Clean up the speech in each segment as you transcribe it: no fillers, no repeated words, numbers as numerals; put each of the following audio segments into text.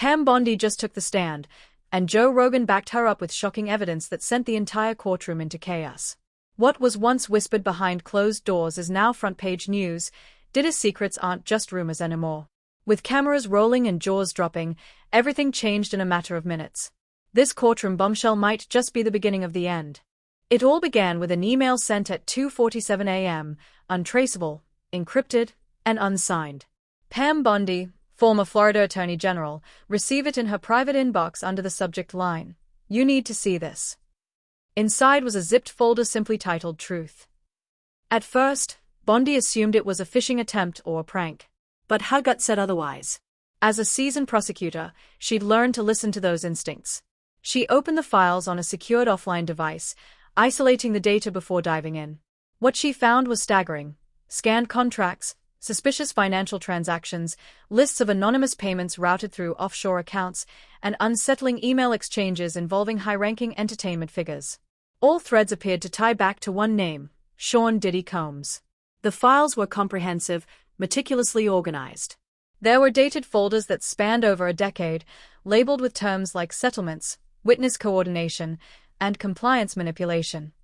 Pam Bondi just took the stand, and Joe Rogan backed her up with shocking evidence that sent the entire courtroom into chaos. What was once whispered behind closed doors is now front-page news. Diddy's secrets aren't just rumors anymore. With cameras rolling and jaws dropping, everything changed in a matter of minutes. This courtroom bombshell might just be the beginning of the end. It all began with an email sent at 2:47 a.m., untraceable, encrypted, and unsigned. Pam Bondi, former Florida Attorney General, received it in her private inbox under the subject line, "You need to see this." Inside was a zipped folder simply titled Truth. At first, Bondi assumed it was a phishing attempt or a prank. But her gut said otherwise. As a seasoned prosecutor, she'd learned to listen to those instincts. She opened the files on a secured offline device, isolating the data before diving in. What she found was staggering. Scanned contracts, suspicious financial transactions, lists of anonymous payments routed through offshore accounts, and unsettling email exchanges involving high-ranking entertainment figures. All threads appeared to tie back to one name, Sean Diddy Combs. The files were comprehensive, meticulously organized. There were dated folders that spanned over a decade, labeled with terms like settlements, witness coordination, and compliance manipulation.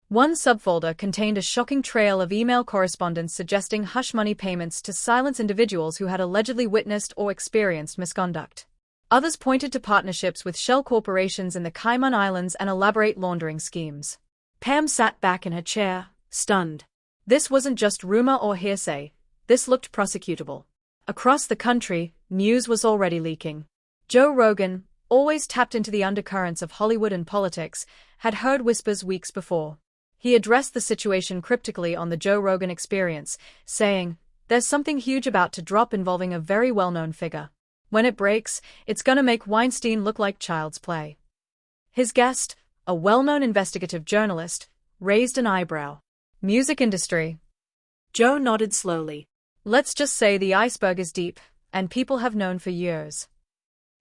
One subfolder contained a shocking trail of email correspondence suggesting hush money payments to silence individuals who had allegedly witnessed or experienced misconduct. Others pointed to partnerships with shell corporations in the Cayman Islands and elaborate laundering schemes. Pam sat back in her chair, stunned. This wasn't just rumor or hearsay. This looked prosecutable. Across the country, news was already leaking. Joe Rogan, always tapped into the undercurrents of Hollywood and politics, had heard whispers weeks before. He addressed the situation cryptically on the Joe Rogan Experience, saying, "There's something huge about to drop involving a very well-known figure. When it breaks, it's gonna make Weinstein look like child's play." His guest, a well-known investigative journalist, raised an eyebrow. Music industry. Joe nodded slowly. "Let's just say the iceberg is deep, and people have known for years."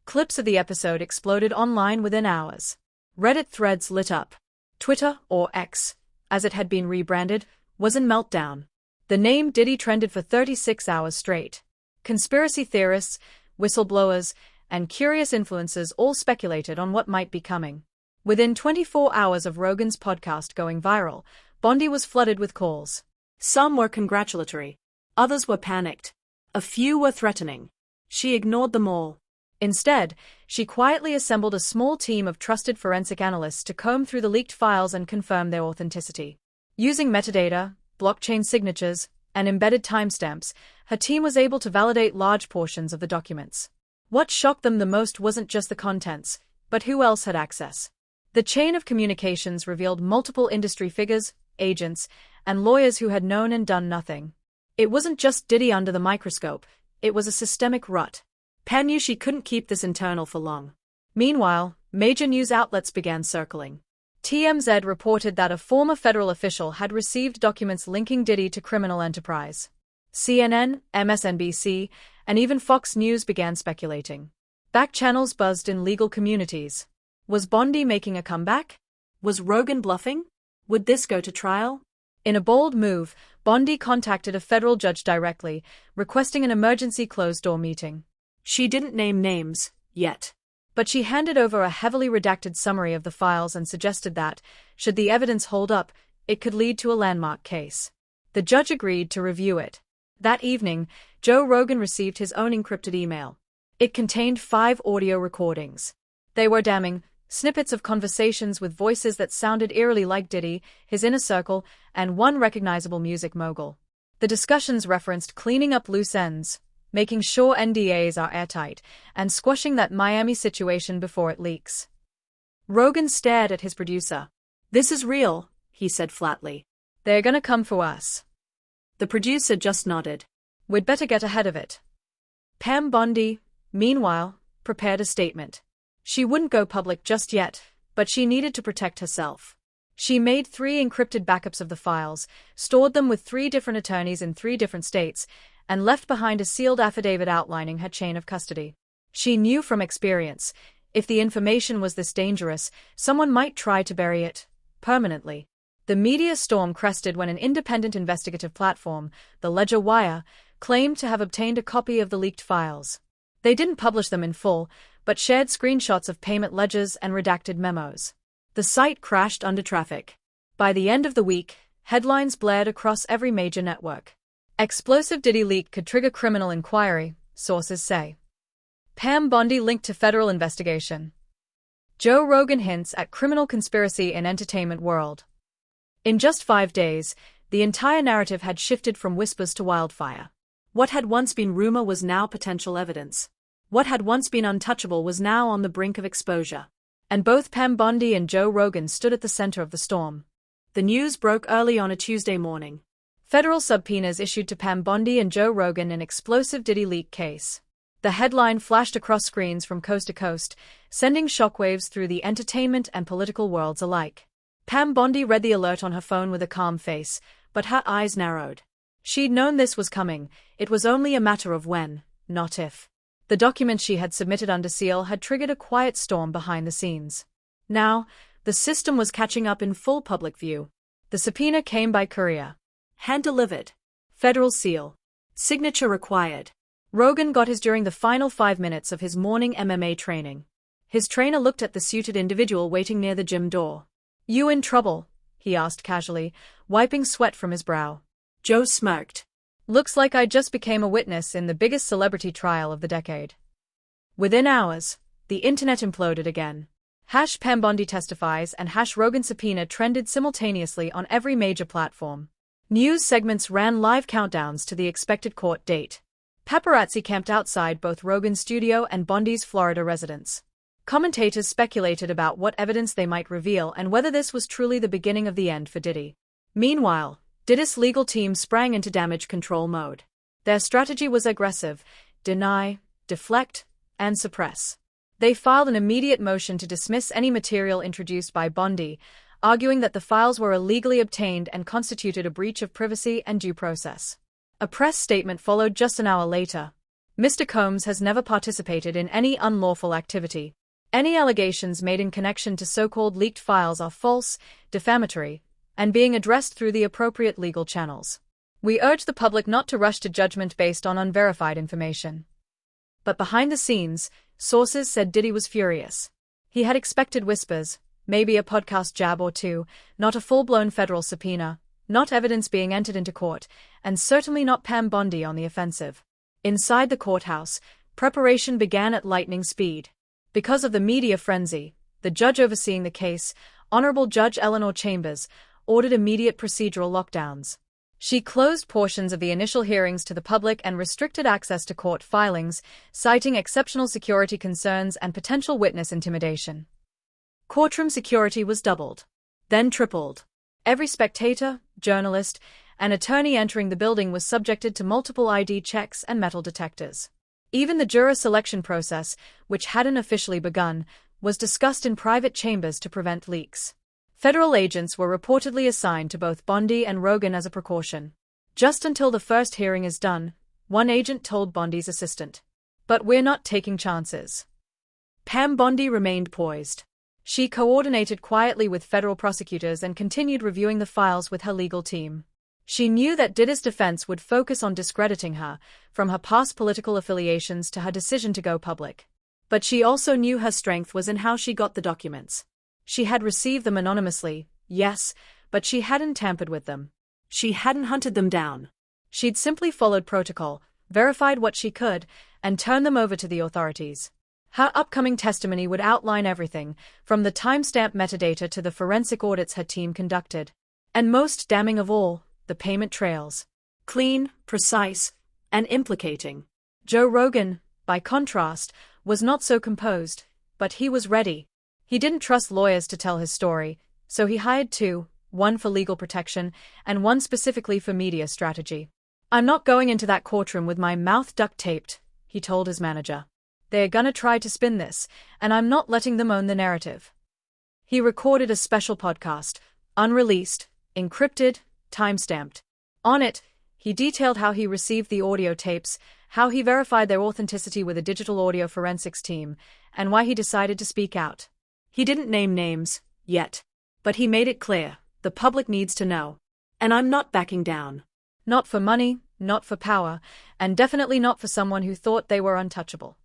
Clips of the episode exploded online within hours. Reddit threads lit up. Twitter, or X, as it had been rebranded, was in meltdown. The name Diddy trended for 36 hours straight. Conspiracy theorists, whistleblowers, and curious influencers all speculated on what might be coming. Within 24 hours of Rogan's podcast going viral, Bondi was flooded with calls. Some were congratulatory. Others were panicked. A few were threatening. She ignored them all. Instead, she quietly assembled a small team of trusted forensic analysts to comb through the leaked files and confirm their authenticity. Using metadata, blockchain signatures, and embedded timestamps, her team was able to validate large portions of the documents. What shocked them the most wasn't just the contents, but who else had access. The chain of communications revealed multiple industry figures, agents, and lawyers who had known and done nothing. It wasn't just Diddy under the microscope, it was a systemic rut. Pam knew she couldn't keep this internal for long. Meanwhile, major news outlets began circling. TMZ reported that a former federal official had received documents linking Diddy to criminal enterprise. CNN, MSNBC, and even Fox News began speculating. Back channels buzzed in legal communities. Was Bondi making a comeback? Was Rogan bluffing? Would this go to trial? In a bold move, Bondi contacted a federal judge directly, requesting an emergency closed-door meeting. She didn't name names, yet. But she handed over a heavily redacted summary of the files and suggested that, should the evidence hold up, it could lead to a landmark case. The judge agreed to review it. That evening, Joe Rogan received his own encrypted email. It contained 5 audio recordings. They were damning, snippets of conversations with voices that sounded eerily like Diddy, his inner circle, and one recognizable music mogul. The discussions referenced cleaning up loose ends, making sure NDAs are airtight, and squashing that Miami situation before it leaks. Rogan stared at his producer. "This is real," he said flatly. "They're gonna come for us." The producer just nodded. "We'd better get ahead of it." Pam Bondi, meanwhile, prepared a statement. She wouldn't go public just yet, but she needed to protect herself. She made 3 encrypted backups of the files, stored them with 3 different attorneys in 3 different states, and left behind a sealed affidavit outlining her chain of custody. She knew from experience, if the information was this dangerous, someone might try to bury it permanently. The media storm crested when an independent investigative platform, the Ledger Wire, claimed to have obtained a copy of the leaked files. They didn't publish them in full, but shared screenshots of payment ledgers and redacted memos. The site crashed under traffic. By the end of the week, headlines blared across every major network. Explosive Diddy leak could trigger criminal inquiry, sources say. Pam Bondi linked to federal investigation. Joe Rogan hints at criminal conspiracy in entertainment world. In just 5 days, the entire narrative had shifted from whispers to wildfire. What had once been rumor was now potential evidence. What had once been untouchable was now on the brink of exposure. And both Pam Bondi and Joe Rogan stood at the center of the storm. The news broke early on a Tuesday morning. Federal subpoenas issued to Pam Bondi and Joe Rogan in explosive Diddy leak case. The headline flashed across screens from coast to coast, sending shockwaves through the entertainment and political worlds alike. Pam Bondi read the alert on her phone with a calm face, but her eyes narrowed. She'd known this was coming, it was only a matter of when, not if. The documents she had submitted under seal had triggered a quiet storm behind the scenes. Now, the system was catching up in full public view. The subpoena came by courier. Hand-delivered. Federal seal. Signature required. Rogan got his during the final 5 minutes of his morning MMA training. His trainer looked at the suited individual waiting near the gym door. "You in trouble?" he asked casually, wiping sweat from his brow. Joe smirked. "Looks like I just became a witness in the biggest celebrity trial of the decade." Within hours, the internet imploded again. #Pam Bondi testifies and #Rogan subpoena trended simultaneously on every major platform. News segments ran live countdowns to the expected court date. Paparazzi camped outside both Rogan's studio and Bondi's Florida residence. Commentators speculated about what evidence they might reveal and whether this was truly the beginning of the end for Diddy. Meanwhile, Diddy's legal team sprang into damage control mode. Their strategy was aggressive: deny, deflect, and suppress. They filed an immediate motion to dismiss any material introduced by Bondi, arguing that the files were illegally obtained and constituted a breach of privacy and due process. A press statement followed just an hour later. "Mr. Combs has never participated in any unlawful activity. Any allegations made in connection to so-called leaked files are false, defamatory, and being addressed through the appropriate legal channels. We urge the public not to rush to judgment based on unverified information." But behind the scenes, sources said Diddy was furious. He had expected whispers, maybe a podcast jab or two, not a full-blown federal subpoena, not evidence being entered into court, and certainly not Pam Bondi on the offensive. Inside the courthouse, preparation began at lightning speed. Because of the media frenzy, the judge overseeing the case, Honorable Judge Eleanor Chambers, ordered immediate procedural lockdowns. She closed portions of the initial hearings to the public and restricted access to court filings, citing exceptional security concerns and potential witness intimidation. Courtroom security was doubled, then tripled. Every spectator, journalist, and attorney entering the building was subjected to multiple ID checks and metal detectors. Even the juror selection process, which hadn't officially begun, was discussed in private chambers to prevent leaks. Federal agents were reportedly assigned to both Bondi and Rogan as a precaution. "Just until the first hearing is done," one agent told Bondi's assistant. "But we're not taking chances." Pam Bondi remained poised. She coordinated quietly with federal prosecutors and continued reviewing the files with her legal team. She knew that Diddy's defense would focus on discrediting her, from her past political affiliations to her decision to go public. But she also knew her strength was in how she got the documents. She had received them anonymously, yes, but she hadn't tampered with them. She hadn't hunted them down. She'd simply followed protocol, verified what she could, and turned them over to the authorities. Her upcoming testimony would outline everything, from the timestamp metadata to the forensic audits her team conducted. And most damning of all, the payment trails. Clean, precise, and implicating. Joe Rogan, by contrast, was not so composed, but he was ready. He didn't trust lawyers to tell his story, so he hired two, one for legal protection and one specifically for media strategy. "I'm not going into that courtroom with my mouth duct-taped," he told his manager. "They're gonna try to spin this, and I'm not letting them own the narrative." He recorded a special podcast, unreleased, encrypted, timestamped. On it, he detailed how he received the audio tapes, how he verified their authenticity with a digital audio forensics team, and why he decided to speak out. He didn't name names, yet. But he made it clear, the public needs to know. And I'm not backing down. Not for money, not for power, and definitely not for someone who thought they were untouchable.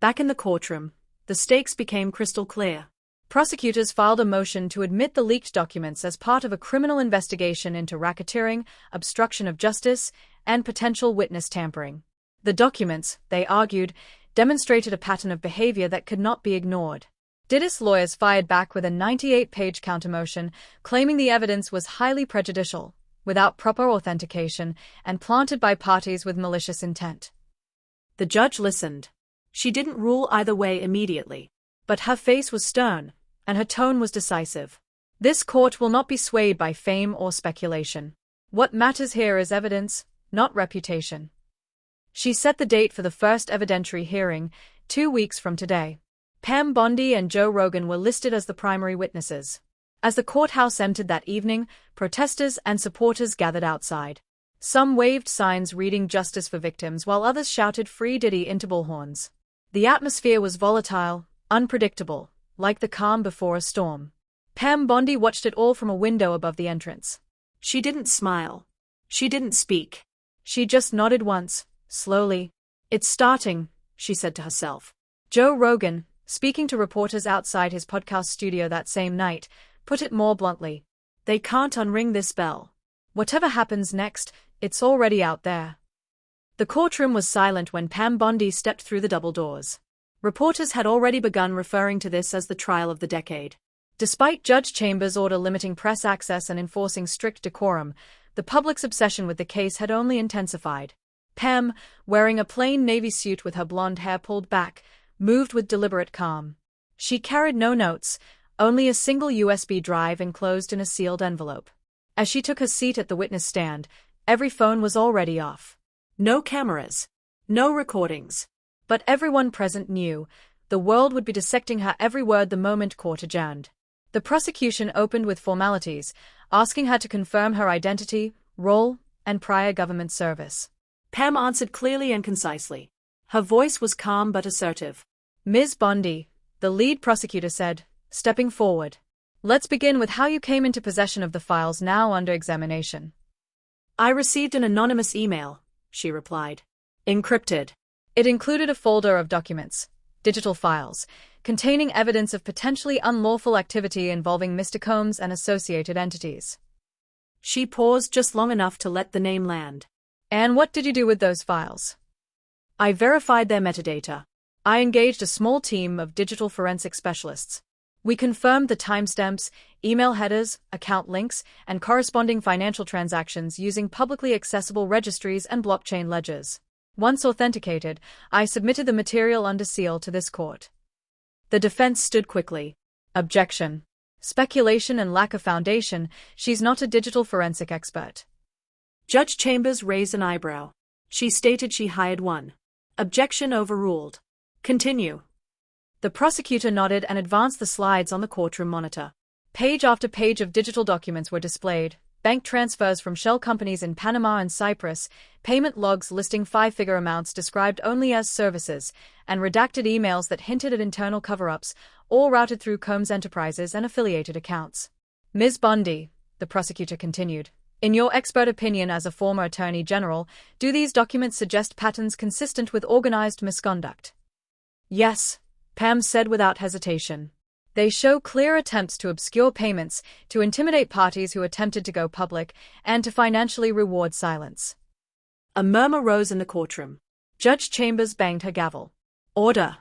Back in the courtroom, the stakes became crystal clear. Prosecutors filed a motion to admit the leaked documents as part of a criminal investigation into racketeering, obstruction of justice, and potential witness tampering. The documents, they argued, demonstrated a pattern of behavior that could not be ignored. Diddy's lawyers fired back with a 98-page countermotion, claiming the evidence was highly prejudicial, without proper authentication, and planted by parties with malicious intent. The judge listened. She didn't rule either way immediately, but her face was stern, and her tone was decisive. This court will not be swayed by fame or speculation. What matters here is evidence, not reputation. She set the date for the first evidentiary hearing, 2 weeks from today. Pam Bondi and Joe Rogan were listed as the primary witnesses. As the courthouse emptied that evening, protesters and supporters gathered outside. Some waved signs reading "Justice for Victims," while others shouted "Free Diddy" into bullhorns. The atmosphere was volatile, unpredictable, like the calm before a storm. Pam Bondi watched it all from a window above the entrance. She didn't smile. She didn't speak. She just nodded once, slowly. "It's starting," she said to herself. Joe Rogan, speaking to reporters outside his podcast studio that same night, put it more bluntly. "They can't unring this bell. Whatever happens next, it's already out there." The courtroom was silent when Pam Bondi stepped through the double doors. Reporters had already begun referring to this as the trial of the decade. Despite Judge Chambers' order limiting press access and enforcing strict decorum, the public's obsession with the case had only intensified. Pam, wearing a plain navy suit with her blonde hair pulled back, moved with deliberate calm. She carried no notes, only a single USB drive enclosed in a sealed envelope. As she took her seat at the witness stand, every phone was already off. No cameras. No recordings. But everyone present knew the world would be dissecting her every word the moment court adjourned. The prosecution opened with formalities, asking her to confirm her identity, role, and prior government service. Pam answered clearly and concisely. Her voice was calm but assertive. "Ms. Bondi," the lead prosecutor said, stepping forward. "Let's begin with how you came into possession of the files now under examination." "I received an anonymous email," she replied. "Encrypted." It included a folder of documents, digital files, containing evidence of potentially unlawful activity involving Mr. Combs and associated entities. She paused just long enough to let the name land. "And what did you do with those files?" "I verified their metadata. I engaged a small team of digital forensic specialists. We confirmed the timestamps, email headers, account links, and corresponding financial transactions using publicly accessible registries and blockchain ledgers. Once authenticated, I submitted the material under seal to this court." The defense stood quickly. "Objection. Speculation and lack of foundation. She's not a digital forensic expert." Judge Chambers raised an eyebrow. She stated she hired one. Objection overruled. Continue. The prosecutor nodded and advanced the slides on the courtroom monitor. Page after page of digital documents were displayed: bank transfers from shell companies in Panama and Cyprus, payment logs listing 5-figure amounts described only as services, and redacted emails that hinted at internal cover-ups, all routed through Combs Enterprises and affiliated accounts. "Ms. Bondi," the prosecutor continued, "in your expert opinion as a former attorney general, do these documents suggest patterns consistent with organized misconduct?" "Yes," Pam said without hesitation. "They show clear attempts to obscure payments, to intimidate parties who attempted to go public, and to financially reward silence." A murmur rose in the courtroom. Judge Chambers banged her gavel. "Order."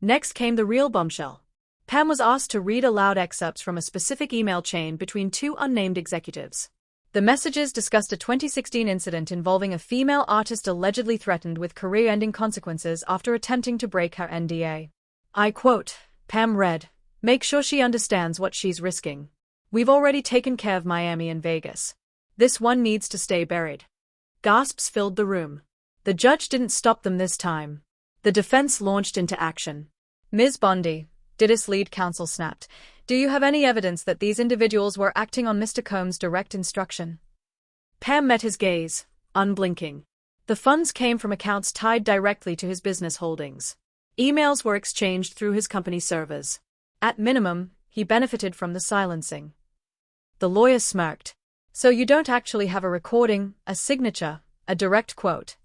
Next came the real bombshell. Pam was asked to read aloud excerpts from a specific email chain between 2 unnamed executives. The messages discussed a 2016 incident involving a female artist allegedly threatened with career-ending consequences after attempting to break her NDA. I quote, Pam read, "Make sure she understands what she's risking. We've already taken care of Miami and Vegas. This one needs to stay buried." Gasps filled the room. The judge didn't stop them this time. The defense launched into action. "Ms. Bondi," Diddy's lead counsel snapped, "do you have any evidence that these individuals were acting on Mr. Combs' direct instruction?" Pam met his gaze, unblinking. The funds came from accounts tied directly to his business holdings. Emails were exchanged through his company servers. At minimum, he benefited from the silencing. The lawyer smirked. "So you don't actually have a recording, a signature, a direct quote?"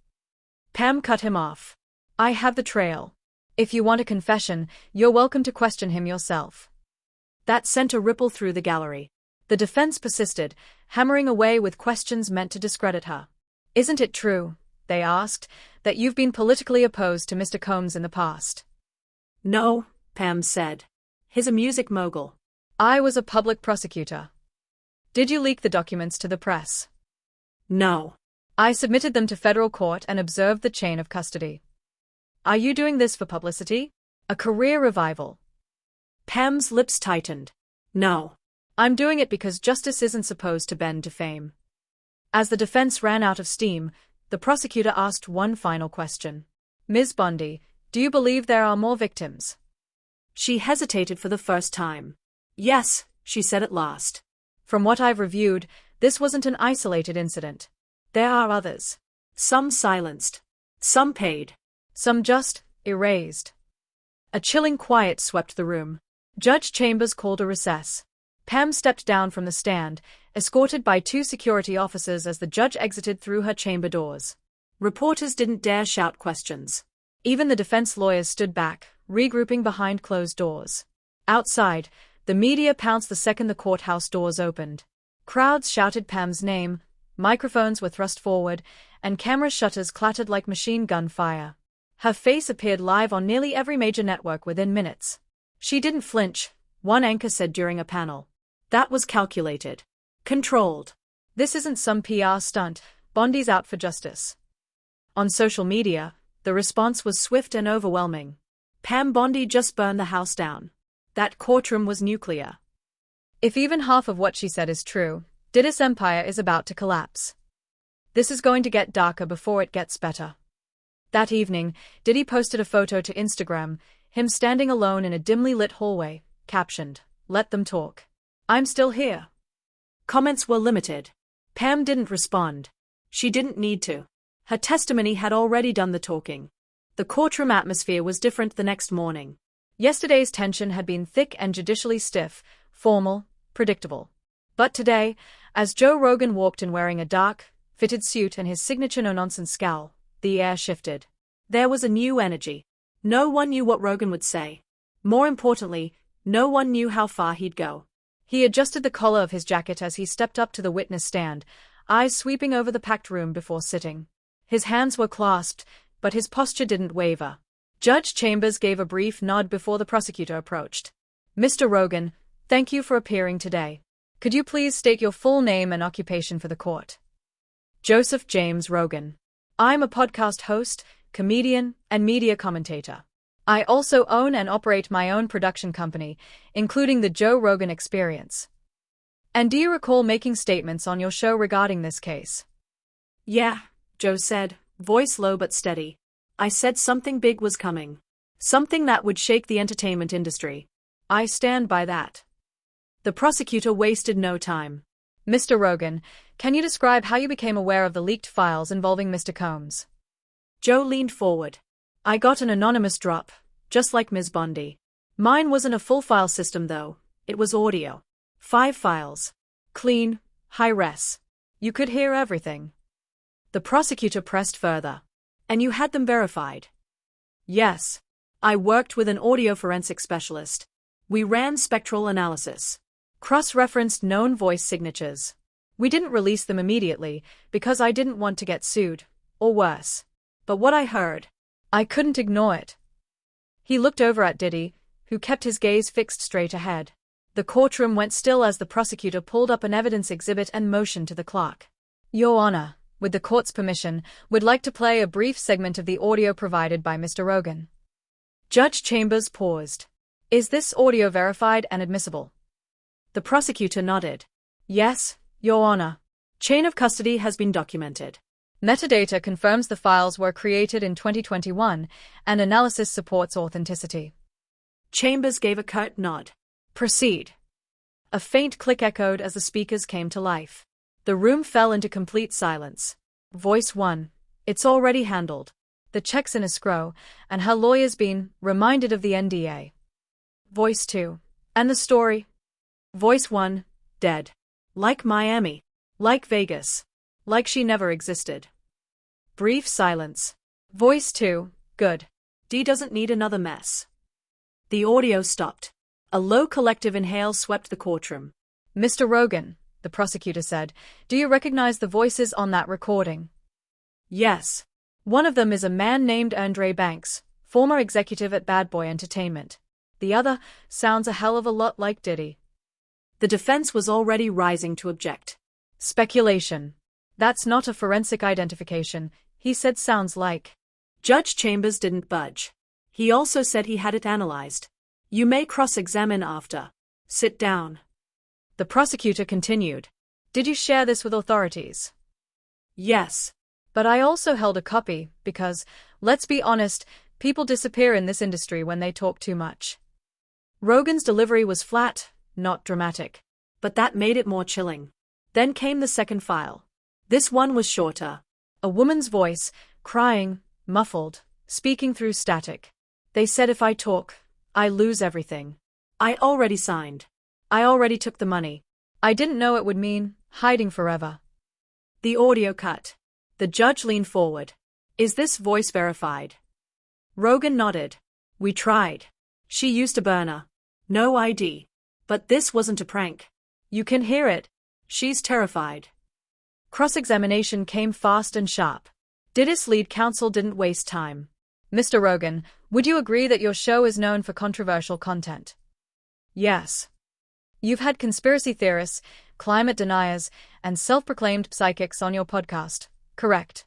Pam cut him off. "I have the trail. If you want a confession, you're welcome to question him yourself. That sent a ripple through the gallery. The defense persisted, hammering away with questions meant to discredit her. Isn't it true, they asked, that you've been politically opposed to Mr. Combs in the past? No, Pam said. He's a music mogul. I was a public prosecutor. Did you leak the documents to the press? No. I submitted them to federal court and observed the chain of custody. Are you doing this for publicity? A career revival? Pam's lips tightened. No. I'm doing it because justice isn't supposed to bend to fame. As the defense ran out of steam, the prosecutor asked one final question. Ms. Bondi, do you believe there are more victims? She hesitated for the first time. Yes, she said at last. From what I've reviewed, this wasn't an isolated incident. There are others. Some silenced. Some paid. Some just erased. A chilling quiet swept the room. Judge Chambers called a recess. Pam stepped down from the stand, escorted by 2 security officers as the judge exited through her chamber doors. Reporters didn't dare shout questions. Even the defense lawyers stood back, regrouping behind closed doors. Outside, the media pounced the second the courthouse doors opened. Crowds shouted Pam's name, microphones were thrust forward, and camera shutters clattered like machine gun fire. Her face appeared live on nearly every major network within minutes. She didn't flinch, one anchor said during a panel. That was calculated. Controlled. This isn't some PR stunt, Bondi's out for justice. On social media, the response was swift and overwhelming. Pam Bondi just burned the house down. That courtroom was nuclear. If even half of what she said is true, Diddy's empire is about to collapse. This is going to get darker before it gets better. That evening, Diddy posted a photo to Instagram, him standing alone in a dimly lit hallway, captioned, "Let them talk. I'm still here." Comments were limited. Pam didn't respond. She didn't need to. Her testimony had already done the talking. The courtroom atmosphere was different the next morning. Yesterday's tension had been thick and judicially stiff, formal, predictable. But today, as Joe Rogan walked in wearing a dark, fitted suit and his signature no-nonsense scowl, the air shifted. There was a new energy. No one knew what Rogan would say. More importantly, no one knew how far he'd go. He adjusted the collar of his jacket as he stepped up to the witness stand, eyes sweeping over the packed room before sitting. His hands were clasped, but his posture didn't waver. Judge Chambers gave a brief nod before the prosecutor approached. "Mr. Rogan, thank you for appearing today. Could you please state your full name and occupation for the court?" Joseph James Rogan. I'm a podcast host, comedian, and media commentator. I also own and operate my own production company, including the Joe Rogan Experience. And do you recall making statements on your show regarding this case? Yeah, Joe said, voice low but steady. I said something big was coming. Something that would shake the entertainment industry. I stand by that. The prosecutor wasted no time. Mr. Rogan, can you describe how you became aware of the leaked files involving Mr. Combs? Joe leaned forward. I got an anonymous drop, just like Ms. Bondi. Mine wasn't a full file system though, it was audio. 5 files. Clean, high res. You could hear everything. The prosecutor pressed further. And you had them verified? Yes. I worked with an audio forensic specialist. We ran spectral analysis. Cross-referenced known voice signatures. We didn't release them immediately because I didn't want to get sued, or worse. But what I heard, I couldn't ignore it. He looked over at Diddy, who kept his gaze fixed straight ahead. The courtroom went still as the prosecutor pulled up an evidence exhibit and motioned to the clerk. Your Honor, with the court's permission, would like to play a brief segment of the audio provided by Mr. Rogan. Judge Chambers paused. Is this audio verified and admissible? The prosecutor nodded. Yes, Your Honor. Chain of custody has been documented. Metadata confirms the files were created in 2021, and analysis supports authenticity. Chambers gave a curt nod. Proceed. A faint click echoed as the speakers came to life. The room fell into complete silence. Voice 1. It's already handled. The check's in escrow, and her lawyer's been reminded of the NDA. Voice 2. And the story? Voice 1. Dead. Like Miami. Like Vegas. Like she never existed. Brief silence. Voice 2. Good. Dee doesn't need another mess. The audio stopped. A low collective inhale swept the courtroom. Mr. Rogan, the prosecutor said, do you recognize the voices on that recording? Yes. One of them is a man named Andre Banks, former executive at Bad Boy Entertainment. The other sounds a hell of a lot like Diddy. The defense was already rising to object. Speculation. That's not a forensic identification, he said. Sounds like. Judge Chambers didn't budge. He also said he had it analyzed. You may cross-examine after. Sit down. The prosecutor continued. Did you share this with authorities? Yes. But I also held a copy, because, let's be honest, people disappear in this industry when they talk too much. Rogan's delivery was flat, not dramatic. But that made it more chilling. Then came the second file. This one was shorter. A woman's voice, crying, muffled, speaking through static. They said if I talk, I lose everything. I already signed. I already took the money. I didn't know it would mean hiding forever. The audio cut. The judge leaned forward. Is this voice verified? Rogan nodded. We tried. She used a burner. No ID. But this wasn't a prank. You can hear it. She's terrified. Cross-examination came fast and sharp. Diddy's lead counsel didn't waste time. Mr. Rogan, would you agree that your show is known for controversial content? Yes. You've had conspiracy theorists, climate deniers, and self-proclaimed psychics on your podcast, correct?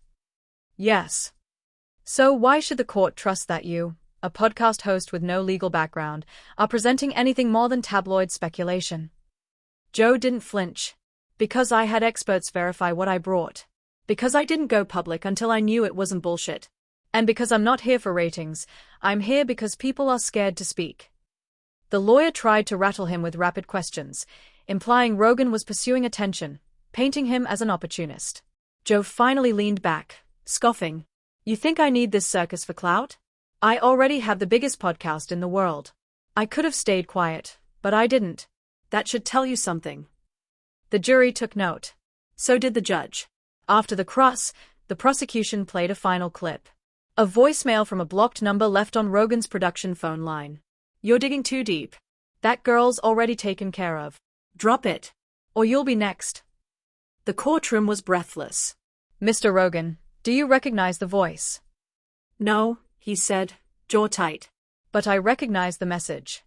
Yes. So why should the court trust that you, a podcast host with no legal background, are presenting anything more than tabloid speculation? Joe didn't flinch. Because I had experts verify what I brought. Because I didn't go public until I knew it wasn't bullshit. And because I'm not here for ratings, I'm here because people are scared to speak. The lawyer tried to rattle him with rapid questions, implying Rogan was pursuing attention, painting him as an opportunist. Joe finally leaned back, scoffing. You think I need this circus for clout? I already have the biggest podcast in the world. I could have stayed quiet, but I didn't. That should tell you something. The jury took note. So did the judge. After the cross, the prosecution played a final clip. A voicemail from a blocked number left on Rogan's production phone line. You're digging too deep. That girl's already taken care of. Drop it. Or you'll be next. The courtroom was breathless. Mr. Rogan, do you recognize the voice? No, he said, jaw tight. But I recognize the message.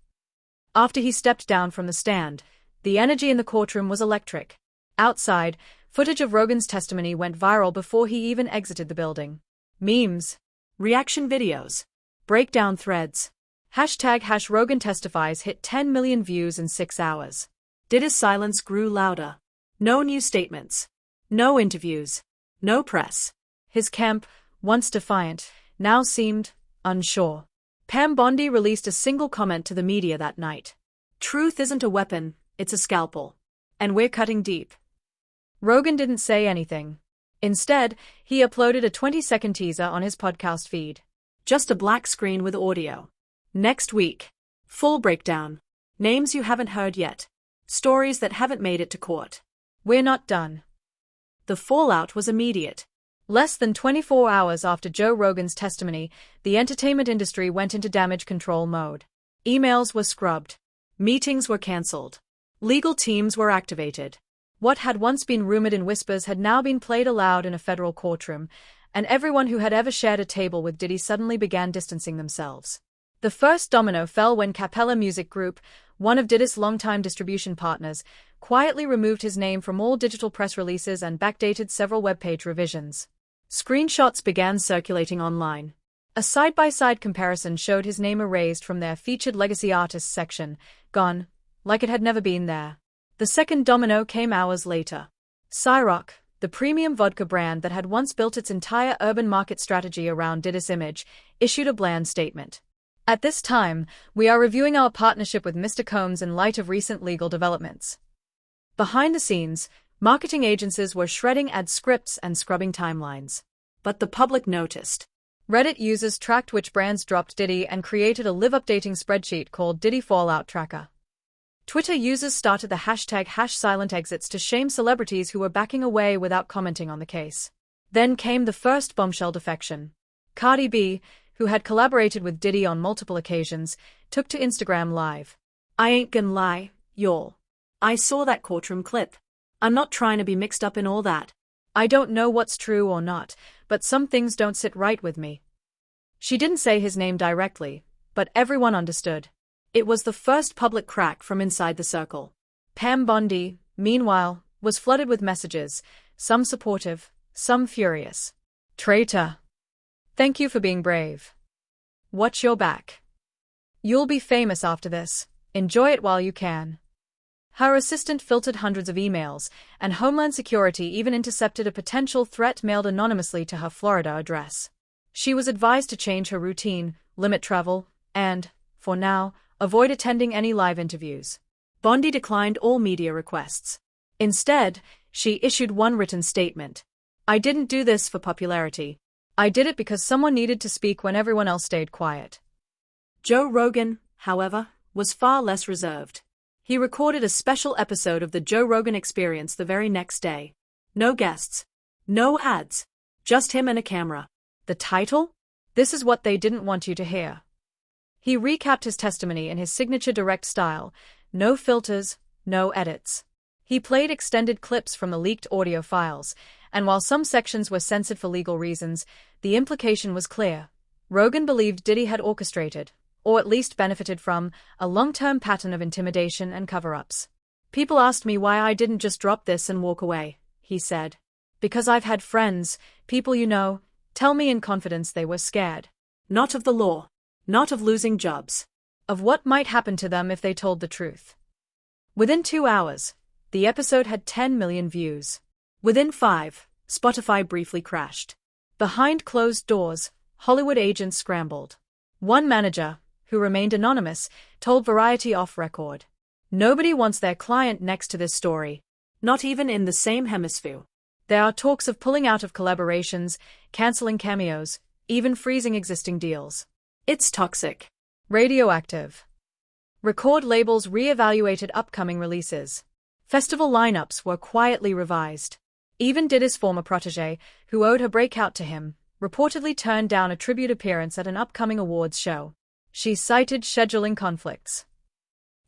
After he stepped down from the stand, the energy in the courtroom was electric. Outside, footage of Rogan's testimony went viral before he even exited the building. Memes, reaction videos, breakdown threads. #Rogan testifies hit 10 million views in 6 hours. Diddy's silence grew louder. No new statements. No interviews. No press. His camp, once defiant, now seemed unsure. Pam Bondi released a single comment to the media that night. Truth isn't a weapon, it's a scalpel. And we're cutting deep. Rogan didn't say anything. Instead, he uploaded a 20-second teaser on his podcast feed. Just a black screen with audio. Next week. Full breakdown. Names you haven't heard yet. Stories that haven't made it to court. We're not done. The fallout was immediate. Less than 24 hours after Joe Rogan's testimony, the entertainment industry went into damage control mode. Emails were scrubbed. Meetings were cancelled. Legal teams were activated. What had once been rumored in whispers had now been played aloud in a federal courtroom, and everyone who had ever shared a table with Diddy suddenly began distancing themselves. The first domino fell when Capella Music Group, one of Diddy's longtime distribution partners, quietly removed his name from all digital press releases and backdated several webpage revisions. Screenshots began circulating online. A side-by-side comparison showed his name erased from their featured legacy artists section, gone, like it had never been there. The second domino came hours later. Ciroc, the premium vodka brand that had once built its entire urban market strategy around Diddy's image, issued a bland statement. At this time, we are reviewing our partnership with Mr. Combs in light of recent legal developments. Behind the scenes, marketing agencies were shredding ad scripts and scrubbing timelines. But the public noticed. Reddit users tracked which brands dropped Diddy and created a live-updating spreadsheet called Diddy Fallout Tracker. Twitter users started the #silentexits to shame celebrities who were backing away without commenting on the case. Then came the first bombshell defection. Cardi B, who had collaborated with Diddy on multiple occasions, took to Instagram Live. I ain't gonna lie, y'all. I saw that courtroom clip. I'm not trying to be mixed up in all that. I don't know what's true or not, but some things don't sit right with me. She didn't say his name directly, but everyone understood. It was the first public crack from inside the circle. Pam Bondi, meanwhile, was flooded with messages, some supportive, some furious. Traitor. Thank you for being brave. Watch your back. You'll be famous after this. Enjoy it while you can. Her assistant filtered hundreds of emails, and Homeland Security even intercepted a potential threat mailed anonymously to her Florida address. She was advised to change her routine, limit travel, and, for now, avoid attending any live interviews. Bondi declined all media requests. Instead, she issued one written statement. I didn't do this for popularity. I did it because someone needed to speak when everyone else stayed quiet. Joe Rogan, however, was far less reserved. He recorded a special episode of the Joe Rogan Experience the very next day. No guests. No ads. Just him and a camera. The title? This is what they didn't want you to hear. He recapped his testimony in his signature direct style, no filters, no edits. He played extended clips from the leaked audio files, and while some sections were censored for legal reasons, the implication was clear. Rogan believed Diddy had orchestrated, or at least benefited from, a long-term pattern of intimidation and cover-ups. People asked me why I didn't just drop this and walk away, he said. Because I've had friends, people you know, tell me in confidence they were scared. Not of the law. Not of losing jobs. Of what might happen to them if they told the truth. Within 2 hours, the episode had 10 million views. Within 5, Spotify briefly crashed. Behind closed doors, Hollywood agents scrambled. One manager, who remained anonymous, told Variety off record. Nobody wants their client next to this story. Not even in the same hemisphere. There are talks of pulling out of collaborations, canceling cameos, even freezing existing deals. It's toxic. Radioactive. Record labels re-evaluated upcoming releases. Festival lineups were quietly revised. Even Diddy's former protégé, who owed her breakout to him, reportedly turned down a tribute appearance at an upcoming awards show. She cited scheduling conflicts.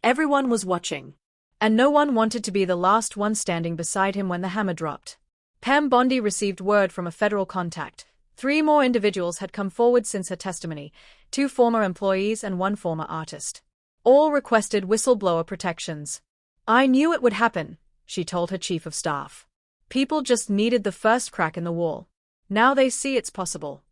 Everyone was watching. And no one wanted to be the last one standing beside him when the hammer dropped. Pam Bondi received word from a federal contact. 3 more individuals had come forward since her testimony, 2 former employees and 1 former artist. All requested whistleblower protections. I knew it would happen, she told her chief of staff. People just needed the first crack in the wall. Now they see it's possible.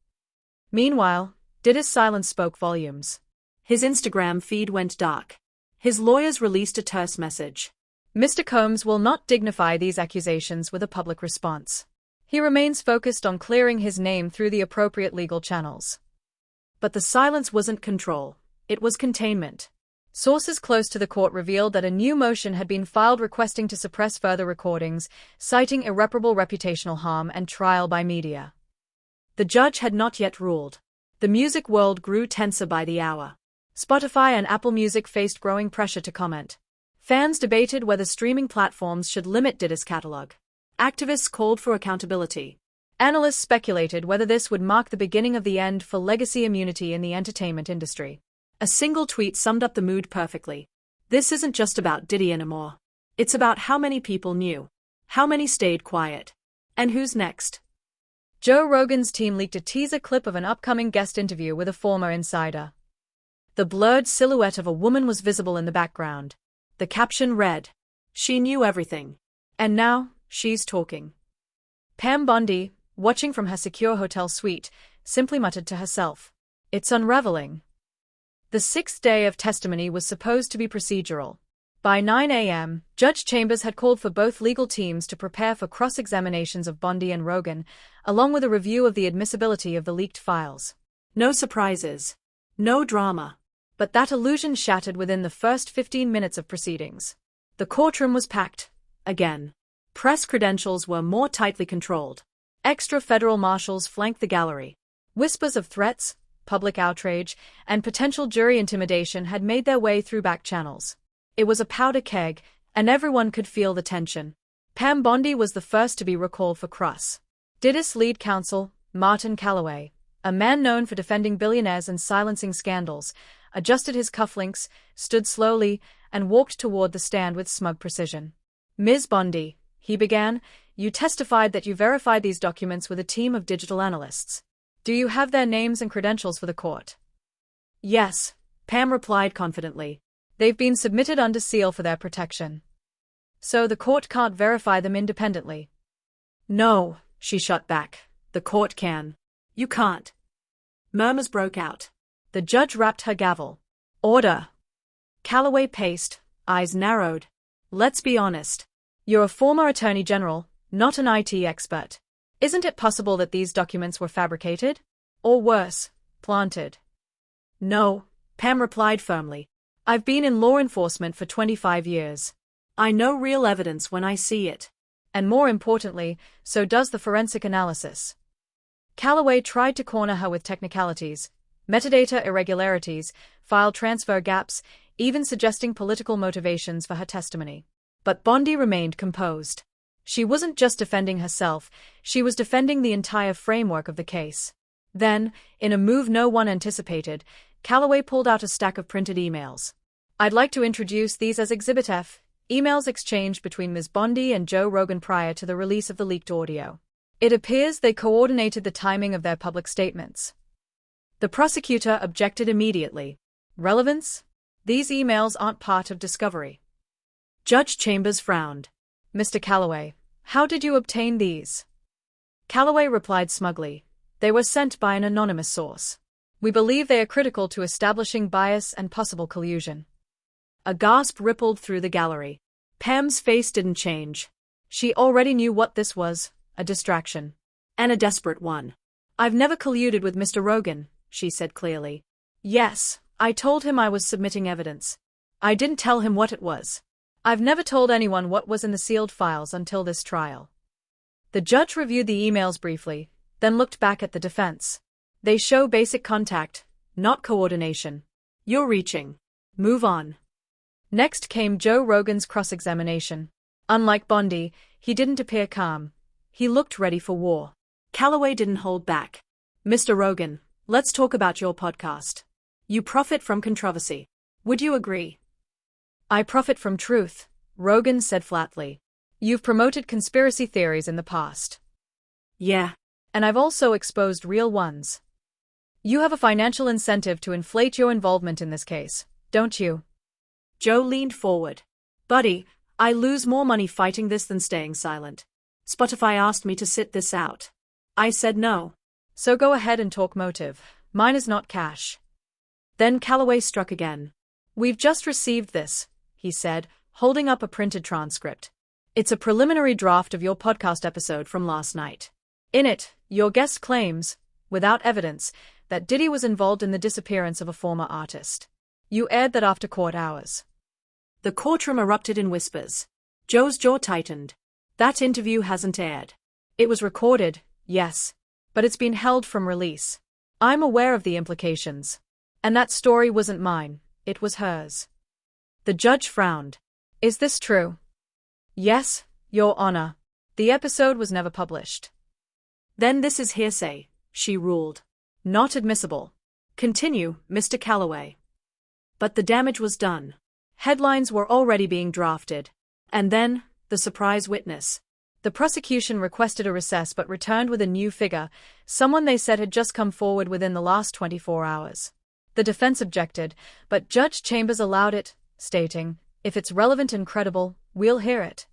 Meanwhile, Diddy's silence spoke volumes. His Instagram feed went dark. His lawyers released a terse message. Mr. Combs will not dignify these accusations with a public response. He remains focused on clearing his name through the appropriate legal channels. But the silence wasn't control, it was containment. Sources close to the court revealed that a new motion had been filed requesting to suppress further recordings, citing irreparable reputational harm and trial by media. The judge had not yet ruled. The music world grew tenser by the hour. Spotify and Apple Music faced growing pressure to comment. Fans debated whether streaming platforms should limit Diddy's catalog. Activists called for accountability. Analysts speculated whether this would mark the beginning of the end for legacy immunity in the entertainment industry. A single tweet summed up the mood perfectly. This isn't just about Diddy anymore. It's about how many people knew, how many stayed quiet, and who's next. Joe Rogan's team leaked a teaser clip of an upcoming guest interview with a former insider. The blurred silhouette of a woman was visible in the background. The caption read, "She knew everything. And now, she's talking." Pam Bondi, watching from her secure hotel suite, simply muttered to herself, "It's unraveling." The 6th day of testimony was supposed to be procedural. By 9 a.m., Judge Chambers had called for both legal teams to prepare for cross-examinations of Bondi and Rogan, along with a review of the admissibility of the leaked files. No surprises. No drama. But that illusion shattered within the first 15 minutes of proceedings. The courtroom was packed. Again. Press credentials were more tightly controlled. Extra federal marshals flanked the gallery. Whispers of threats, public outrage, and potential jury intimidation had made their way through back channels. It was a powder keg, and everyone could feel the tension. Pam Bondi was the first to be recalled for cross. Diddy's lead counsel, Martin Calloway, A man known for defending billionaires and silencing scandals, adjusted his cufflinks, stood slowly, and walked toward the stand with smug precision. "Ms. Bondi," he began, "you testified that you verified these documents with a team of digital analysts. Do you have their names and credentials for the court?" "Yes," Pam replied confidently. "They've been submitted under seal for their protection. So the court can't verify them independently." "No," she shot back. "The court can. You can't." Murmurs broke out. The judge rapped her gavel. "Order." Calloway paced, eyes narrowed. "Let's be honest. You're a former attorney general, not an IT expert. Isn't it possible that these documents were fabricated? Or worse, planted?" "No," Pam replied firmly. "I've been in law enforcement for 25 years. I know real evidence when I see it. And more importantly, so does the forensic analysis." Calloway tried to corner her with technicalities, metadata irregularities, file transfer gaps, even suggesting political motivations for her testimony. But Bondi remained composed. She wasn't just defending herself, she was defending the entire framework of the case. Then, in a move no one anticipated, Calloway pulled out a stack of printed emails. "I'd like to introduce these as Exhibit F, emails exchanged between Ms. Bondi and Joe Rogan prior to the release of the leaked audio. It appears they coordinated the timing of their public statements." The prosecutor objected immediately. "Relevance? These emails aren't part of discovery." Judge Chambers frowned. "Mr. Calloway, how did you obtain these?" Calloway replied smugly. "They were sent by an anonymous source. We believe they are critical to establishing bias and possible collusion." A gasp rippled through the gallery. Pam's face didn't change. She already knew what this was, a distraction. And a desperate one. "I've never colluded with Mr. Rogan," she said clearly. "Yes, I told him I was submitting evidence. I didn't tell him what it was. I've never told anyone what was in the sealed files until this trial." The judge reviewed the emails briefly, then looked back at the defense. "They show basic contact, not coordination. You're reaching. Move on." Next came Joe Rogan's cross-examination. Unlike Bondi, he didn't appear calm. He looked ready for war. Calloway didn't hold back. "Mr. Rogan, let's talk about your podcast. You profit from controversy. Would you agree?" "I profit from truth," Rogan said flatly. "You've promoted conspiracy theories in the past." "Yeah. And I've also exposed real ones. You have a financial incentive to inflate your involvement in this case, don't you?" Joe leaned forward. "Buddy, I lose more money fighting this than staying silent. Spotify asked me to sit this out. I said no." "So go ahead and talk motive. Mine is not cash." Then Calloway struck again. "We've just received this," he said, holding up a printed transcript. "It's a preliminary draft of your podcast episode from last night. In it, your guest claims, without evidence, that Diddy was involved in the disappearance of a former artist. You aired that after court hours." The courtroom erupted in whispers. Joe's jaw tightened. "That interview hasn't aired." "It was recorded, yes. But it's been held from release. I'm aware of the implications. And that story wasn't mine, it was hers." The judge frowned. "Is this true?" "Yes, Your Honor. The episode was never published." "Then this is hearsay," she ruled. "Not admissible. Continue, Mr. Calloway." But the damage was done. Headlines were already being drafted. And then, the surprise witness. The prosecution requested a recess but returned with a new figure, someone they said had just come forward within the last 24 hours. The defense objected, but Judge Chambers allowed it, stating, "If it's relevant and credible, we'll hear it."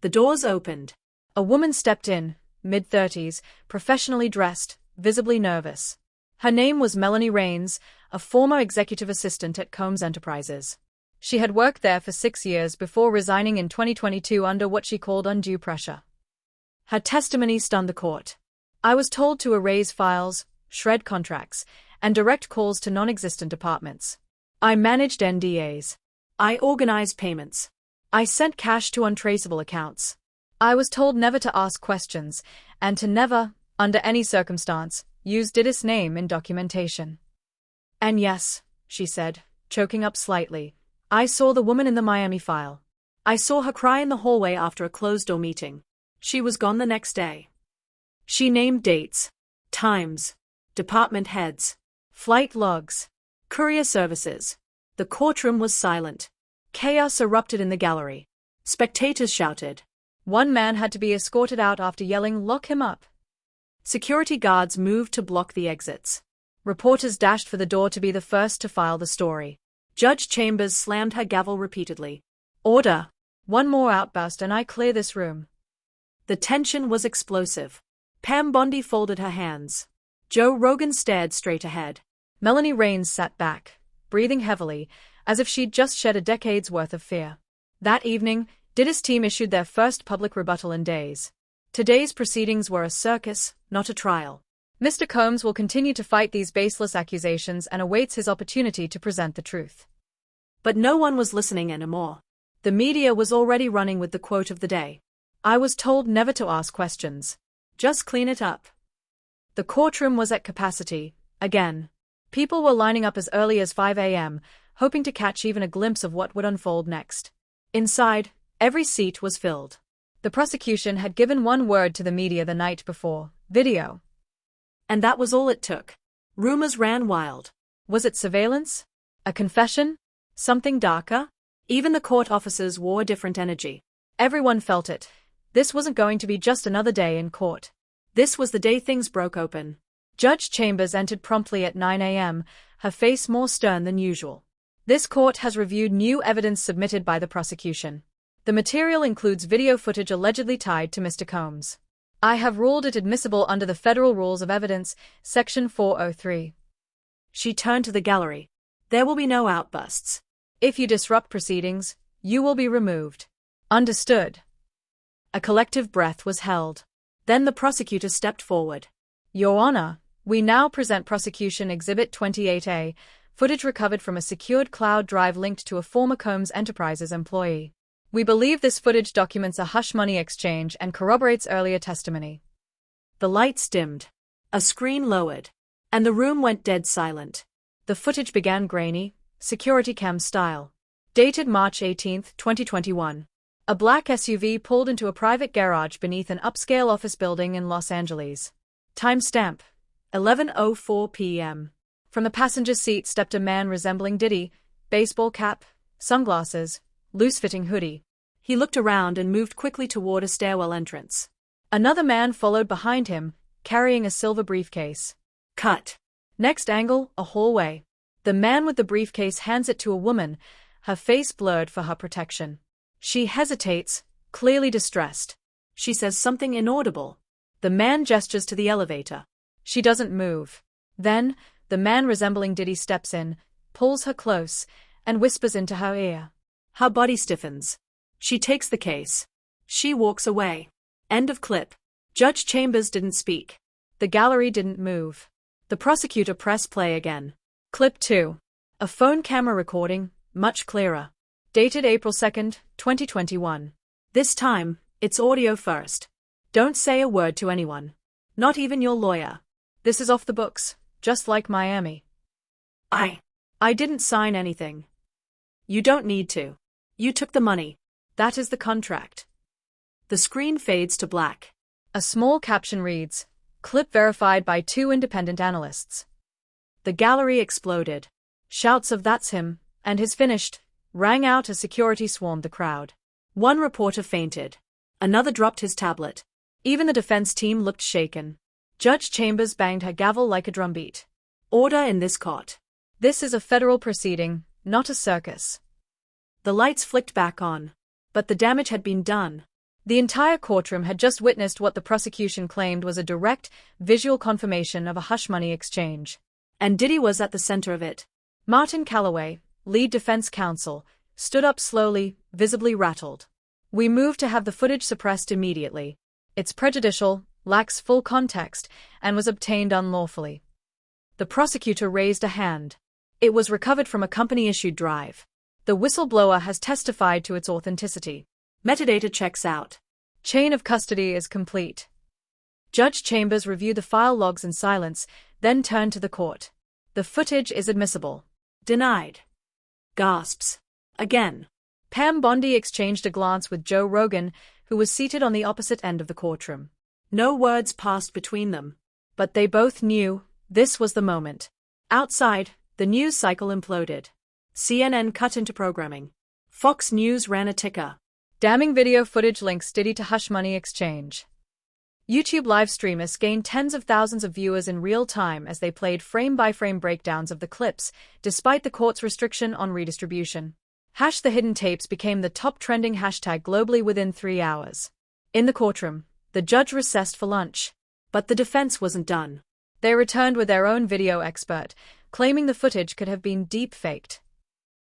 The doors opened. A woman stepped in, mid-30s, professionally dressed, visibly nervous. Her name was Melanie Rains, a former executive assistant at Combs Enterprises. She had worked there for 6 years before resigning in 2022 under what she called undue pressure. Her testimony stunned the court. "I was told to erase files, shred contracts, and direct calls to non-existent departments. I managed NDAs. I organized payments. I sent cash to untraceable accounts. I was told never to ask questions, and to never, under any circumstance, use Diddy's name in documentation." "And yes," she said, choking up slightly, "I saw the woman in the Miami file. I saw her cry in the hallway after a closed-door meeting. She was gone the next day." She named dates, times, department heads, flight logs, courier services. The courtroom was silent. Chaos erupted in the gallery. Spectators shouted. One man had to be escorted out after yelling, "Lock him up." Security guards moved to block the exits. Reporters dashed for the door to be the first to file the story. Judge Chambers slammed her gavel repeatedly. Order! One more outburst and I clear this room. The tension was explosive. Pam Bondi folded her hands. Joe Rogan stared straight ahead. Melanie Rains sat back, breathing heavily, as if she'd just shed a decade's worth of fear. That evening, Diddy's team issued their first public rebuttal in days. Today's proceedings were a circus, not a trial. Mr. Combs will continue to fight these baseless accusations and awaits his opportunity to present the truth. But no one was listening anymore. The media was already running with the quote of the day. I was told never to ask questions. Just clean it up. The courtroom was at capacity, again. People were lining up as early as 5 a.m., hoping to catch even a glimpse of what would unfold next. Inside, every seat was filled. The prosecution had given one word to the media the night before: video. And that was all it took. Rumors ran wild. Was it surveillance? A confession? Something darker? Even the court officers wore a different energy. Everyone felt it. This wasn't going to be just another day in court. This was the day things broke open. Judge Chambers entered promptly at 9 a.m., her face more stern than usual. This court has reviewed new evidence submitted by the prosecution. The material includes video footage allegedly tied to Mr. Combs. I have ruled it admissible under the Federal Rules of Evidence, Section 403. She turned to the gallery. There will be no outbursts. If you disrupt proceedings, you will be removed. Understood. A collective breath was held. Then the prosecutor stepped forward. Your Honor, we now present Prosecution Exhibit 28A, footage recovered from a secured cloud drive linked to a former Combs Enterprises employee. We believe this footage documents a hush money exchange and corroborates earlier testimony. The lights dimmed. A screen lowered. And the room went dead silent. The footage began grainy, security cam style. Dated March 18, 2021. A black SUV pulled into a private garage beneath an upscale office building in Los Angeles. Timestamp: 11:04 p.m. From the passenger seat stepped a man resembling Diddy, baseball cap, sunglasses, loose-fitting hoodie. He looked around and moved quickly toward a stairwell entrance. Another man followed behind him, carrying a silver briefcase. Cut. Next angle, a hallway. The man with the briefcase hands it to a woman, her face blurred for her protection. She hesitates, clearly distressed. She says something inaudible. The man gestures to the elevator. She doesn't move. Then, the man resembling Diddy steps in, pulls her close, and whispers into her ear. Her body stiffens. She takes the case. She walks away. End of clip. Judge Chambers didn't speak. The gallery didn't move. The prosecutor pressed play again. Clip 2. A phone camera recording, much clearer. Dated April 2, 2021. This time, it's audio first. Don't say a word to anyone. Not even your lawyer. This is off the books, just like Miami. I didn't sign anything. You don't need to. You took the money. That is the contract. The screen fades to black. A small caption reads, "Clip verified by 2 independent analysts." The gallery exploded. Shouts of "That's him," and "He's finished," rang out as security swarmed the crowd. One reporter fainted. Another dropped his tablet. Even the defense team looked shaken. Judge Chambers banged her gavel like a drumbeat. Order in this court. This is a federal proceeding, not a circus. The lights flicked back on. But the damage had been done. The entire courtroom had just witnessed what the prosecution claimed was a direct, visual confirmation of a hush money exchange. And Diddy was at the center of it. Martin Calloway, lead defense counsel, stood up slowly, visibly rattled. "We move to have the footage suppressed immediately. It's prejudicial, lacks full context, and was obtained unlawfully." The prosecutor raised a hand. It was recovered from a company-issued drive. The whistleblower has testified to its authenticity. Metadata checks out. Chain of custody is complete. Judge Chambers reviewed the file logs in silence, then turned to the court. The footage is admissible. Denied. Gasps. Again. Pam Bondi exchanged a glance with Joe Rogan, who was seated on the opposite end of the courtroom. No words passed between them. But they both knew, This was the moment. Outside, the news cycle imploded. CNN cut into programming. Fox News ran a ticker. Damning video footage links Diddy to hush money exchange. YouTube live streamers gained tens of thousands of viewers in real time as they played frame-by-frame breakdowns of the clips, despite the court's restriction on redistribution. The hidden tapes became the top trending hashtag globally within 3 hours. In the courtroom, the judge recessed for lunch. But the defense wasn't done. They returned with their own video expert, claiming the footage could have been deep-faked.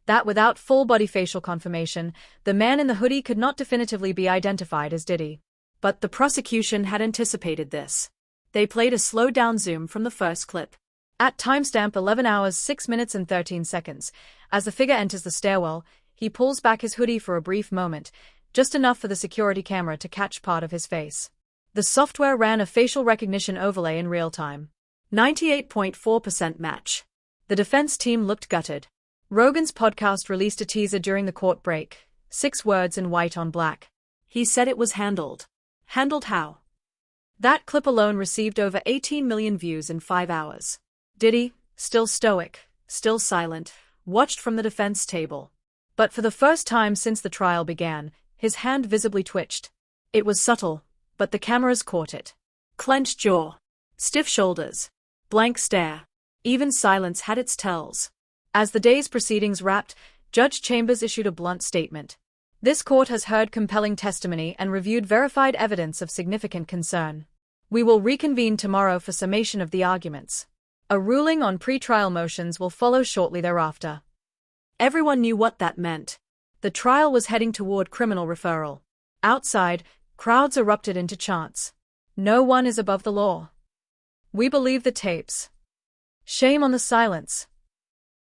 That without full-body facial confirmation, the man in the hoodie could not definitively be identified as Diddy. But the prosecution had anticipated this. They played a slowed-down zoom from the first clip. At timestamp 11 hours 6 minutes and 13 seconds, as the figure enters the stairwell, he pulls back his hoodie for a brief moment, just enough for the security camera to catch part of his face. The software ran a facial recognition overlay in real time. 98.4% match. The defense team looked gutted. Rogan's podcast released a teaser during the court break, 6 words in white on black. He said it was handled. Handled how? That clip alone received over 18 million views in 5 hours. Diddy, still stoic, still silent, watched from the defense table. But for the first time since the trial began, his hand visibly twitched. It was subtle, but the cameras caught it. Clenched jaw. Stiff shoulders. Blank stare. Even silence had its tells. As the day's proceedings wrapped, Judge Chambers issued a blunt statement. This court has heard compelling testimony and reviewed verified evidence of significant concern. We will reconvene tomorrow for summation of the arguments. A ruling on pre-trial motions will follow shortly thereafter. Everyone knew what that meant. The trial was heading toward criminal referral. Outside, crowds erupted into chants. No one is above the law. We believe the tapes. Shame on the silence.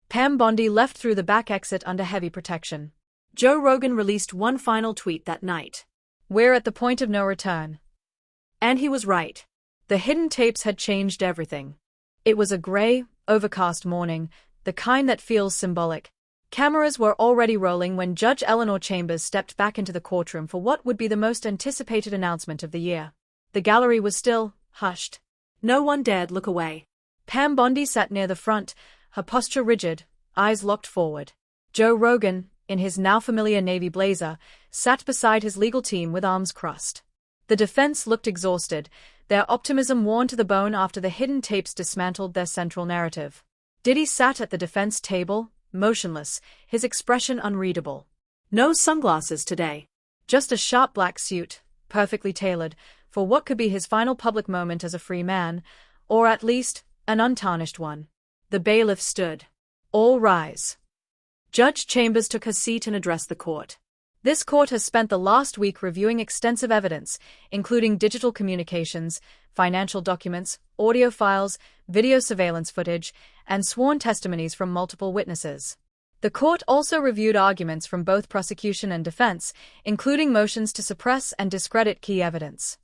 Pam Bondi left through the back exit under heavy protection. Joe Rogan released one final tweet that night. We're at the point of no return. And he was right. The hidden tapes had changed everything. It was a gray, overcast morning, the kind that feels symbolic. Cameras were already rolling when Judge Eleanor Chambers stepped back into the courtroom for what would be the most anticipated announcement of the year. The gallery was still hushed. No one dared look away. Pam Bondi sat near the front, her posture rigid, eyes locked forward. Joe Rogan, in his now familiar navy blazer, sat beside his legal team with arms crossed. The defense looked exhausted, their optimism worn to the bone after the hidden tapes dismantled their central narrative. Diddy sat at the defense table, motionless, his expression unreadable. No sunglasses today. Just a sharp black suit, perfectly tailored, for what could be his final public moment as a free man, or at least, an untarnished one. The bailiff stood. All rise. Judge Chambers took her seat and addressed the court. This court has spent the last week reviewing extensive evidence, including digital communications, financial documents, audio files, video surveillance footage, and sworn testimonies from multiple witnesses. The court also reviewed arguments from both prosecution and defense, including motions to suppress and discredit key evidence.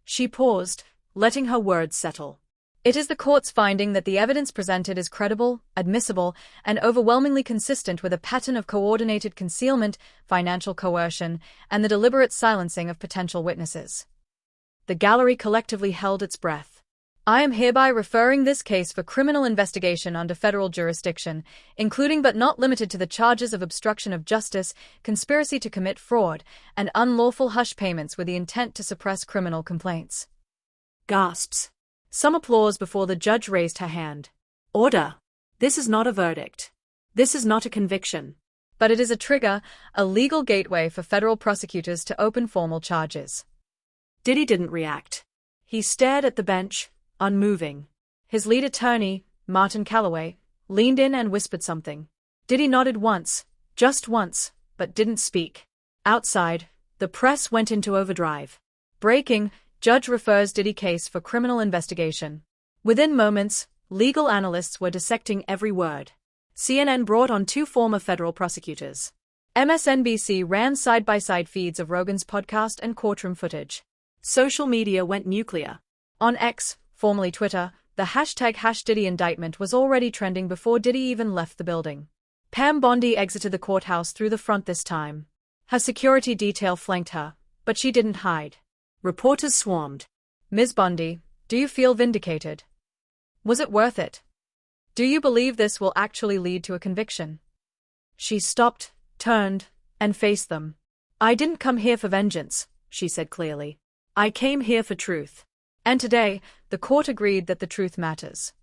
She paused, letting her words settle. It is the court's finding that the evidence presented is credible, admissible, and overwhelmingly consistent with a pattern of coordinated concealment, financial coercion, and the deliberate silencing of potential witnesses. The gallery collectively held its breath. I am hereby referring this case for criminal investigation under federal jurisdiction, including but not limited to the charges of obstruction of justice, conspiracy to commit fraud, and unlawful hush payments with the intent to suppress criminal complaints. Gasps. Some applause before the judge raised her hand. Order. This is not a verdict. This is not a conviction. But it is a trigger, a legal gateway for federal prosecutors to open formal charges. Diddy didn't react. He stared at the bench, unmoving. His lead attorney, Martin Calloway, leaned in and whispered something. Diddy nodded once, just once, but didn't speak. Outside, the press went into overdrive. Breaking, judge refers Diddy case for criminal investigation. Within moments, legal analysts were dissecting every word. CNN brought on 2 former federal prosecutors. MSNBC ran side-by-side feeds of Rogan's podcast and courtroom footage. Social media went nuclear. On X, formerly Twitter, the hashtag #Diddy indictment was already trending before Diddy even left the building. Pam Bondi exited the courthouse through the front this time. Her security detail flanked her, but she didn't hide. Reporters swarmed. Ms. Bondi, do you feel vindicated? Was it worth it? Do you believe this will actually lead to a conviction? She stopped, turned, and faced them. I didn't come here for vengeance, she said clearly. I came here for truth. And today, the court agreed that the truth matters.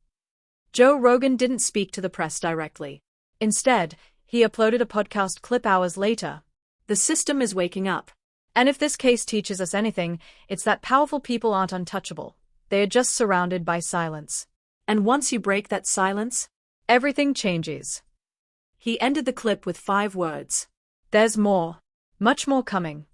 Joe Rogan didn't speak to the press directly. Instead, he uploaded a podcast clip hours later. The system is waking up. And if this case teaches us anything, it's that powerful people aren't untouchable. They are just surrounded by silence. And once you break that silence, everything changes. He ended the clip with 5 words. There's more. Much more coming.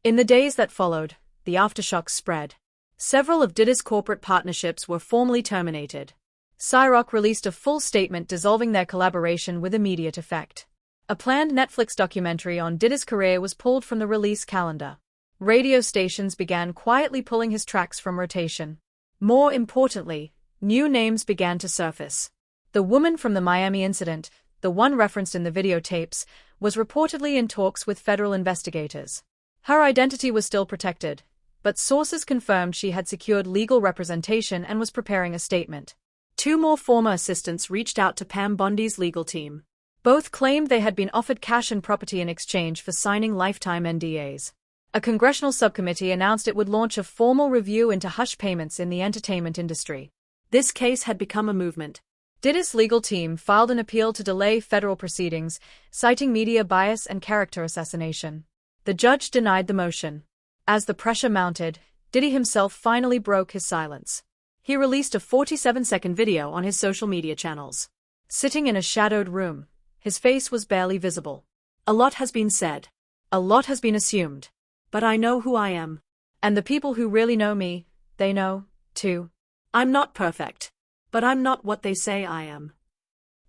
In the days that followed, the aftershocks spread. Several of Diddy's corporate partnerships were formally terminated. Cyrock released a full statement dissolving their collaboration with immediate effect. A planned Netflix documentary on Diddy's career was pulled from the release calendar. Radio stations began quietly pulling his tracks from rotation. More importantly, new names began to surface. The woman from the Miami incident, the one referenced in the videotapes, was reportedly in talks with federal investigators. Her identity was still protected, but sources confirmed she had secured legal representation and was preparing a statement. 2 more former assistants reached out to Pam Bondi's legal team. Both claimed they had been offered cash and property in exchange for signing lifetime NDAs. A congressional subcommittee announced it would launch a formal review into hush payments in the entertainment industry. This case had become a movement. Diddy's legal team filed an appeal to delay federal proceedings, citing media bias and character assassination. The judge denied the motion. As the pressure mounted, Diddy himself finally broke his silence. He released a 47-second video on his social media channels. Sitting in a shadowed room, his face was barely visible. A lot has been said. A lot has been assumed. But I know who I am. And the people who really know me, they know, too. I'm not perfect. But I'm not what they say I am.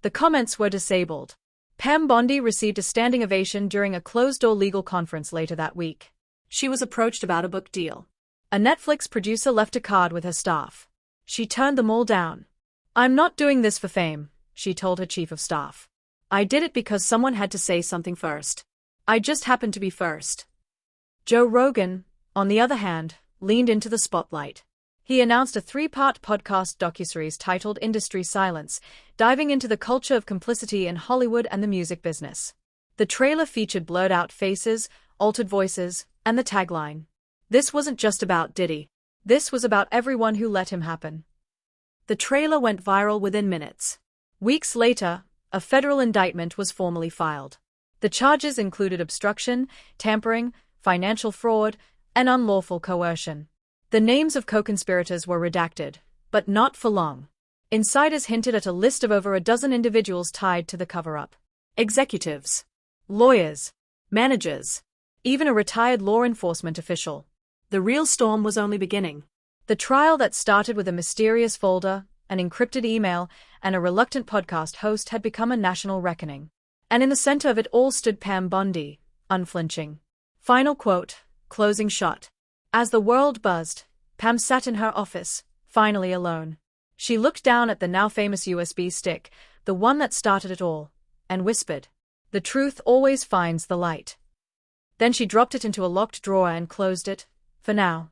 The comments were disabled. Pam Bondi received a standing ovation during a closed-door legal conference later that week. She was approached about a book deal. A Netflix producer left a card with her staff. She turned them all down. I'm not doing this for fame, she told her chief of staff. I did it because someone had to say something first. I just happened to be first. Joe Rogan, on the other hand, leaned into the spotlight. He announced a 3-part podcast docuseries titled Industry Silence, diving into the culture of complicity in Hollywood and the music business. The trailer featured blurred-out faces, altered voices, and the tagline, "This wasn't just about Diddy. This was about everyone who let him happen." The trailer went viral within minutes. Weeks later, a federal indictment was formally filed. The charges included obstruction, tampering, financial fraud, and unlawful coercion. The names of co-conspirators were redacted, but not for long. Insiders hinted at a list of over a dozen individuals tied to the cover-up. Executives, lawyers, managers, even a retired law enforcement official. The real storm was only beginning. The trial that started with a mysterious folder, an encrypted email, and a reluctant podcast host had become a national reckoning. And in the center of it all stood Pam Bondi, unflinching. Final quote, closing shot. As the world buzzed, Pam sat in her office, finally alone. She looked down at the now famous USB stick, the one that started it all, and whispered, "The truth always finds the light." Then she dropped it into a locked drawer and closed it, for now.